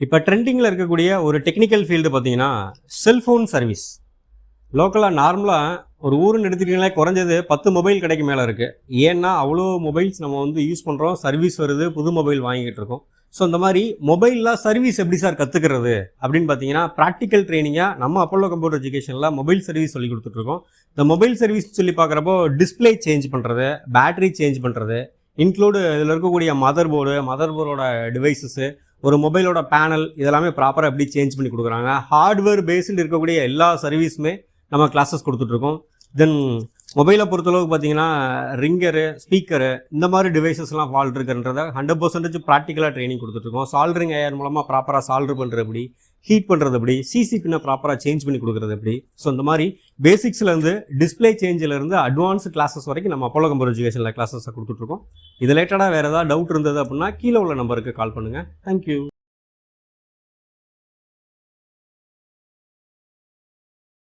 இப்போ ட்ரெண்டிங்கில் இருக்கக்கூடிய ஒரு டெக்னிக்கல் ஃபீல்டு பார்த்தீங்கன்னா செல்ஃபோன் சர்வீஸ். லோக்கலாக நார்மலாக ஒரு ஊருன்னு எடுத்துக்கிட்டிங்களே குறைஞ்சது 10 மொபைல் கடைக்கு மேலே இருக்குது. ஏன்னா அவ்வளோ மொபைல்ஸ் நம்ம யூஸ் பண்ணுறோம், சர்வீஸ் வருது, புது மொபைல் வாங்கிட்டு இருக்கோம். ஸோ இந்த மாதிரி மொபைலில் சர்வீஸ் எப்படி சார் கற்றுக்கிறது அப்படின்னு பார்த்தீங்கன்னா ப்ராக்டிக்கல் ட்ரைனிங்காக நம்ம அப்போலோ கம்ப்யூட்டர் எஜுகேஷனில் மொபைல் சர்வீஸ் சொல்லி கொடுத்துட்ருக்கோம். இந்த மொபைல் சர்வீஸ் சொல்லி பார்க்குறப்போ டிஸ்பிளே சேஞ்ச் பண்ணுறது, பேட்டரி சேஞ்ச் பண்ணுறது, இன்க்ளூடு இதில் இருக்கக்கூடிய மதர் போர்டோட டிவைசஸ்ஸு, ஒரு மொபைலோட பேனல், இதெல்லாமே ப்ராப்பராக எப்படி சேஞ்ச் பண்ணி கொடுக்குறாங்க. ஹார்ட்வேர் பேஸ்டு இருக்கக்கூடிய எல்லா சர்வீஸுமே நம்ம கிளாஸஸ் கொடுத்துட்ருக்கோம். தென் மொபைலை பொறுத்தளவுக்கு பார்த்தீங்கன்னா ரிங்கரு, ஸ்பீக்கரு, இந்த மாதிரி டிவைசஸ்லாம் ஃபால்ட் இருக்குன்றத 100% ப்ராக்டிக்கலாக ட்ரைனிங் கொடுத்துட்ருக்கோம். சால்டரிங் அயர் மூலமாக ப்ராப்பராக சால்டர் பண்ணுறது எப்படி, ஹீட் பண்ணுறது எப்படி, சிசி பின்னை ப்ராப்பராக சேஞ்ச் பண்ணி கொடுக்குறது எப்படி. ஸோ இந்த மாதிரி பேசிக்ஸ்லேருந்து டிஸ்பிளே சேஞ்சிலேருந்து அட்வான்ஸ் கிளாஸஸ் வரைக்கும் நம்ம அப்போலோ கம்ப்யூட்டர் எஜுகேஷனில் கிளாஸஸை கொடுத்துட்ருக்கோம். இது ரிலேட்டடாக வேறு ஏதாவது டவுட் இருந்தது அப்படின்னா கீழே உள்ள நம்பருக்கு கால் பண்ணுங்கள். தேங்க்யூ.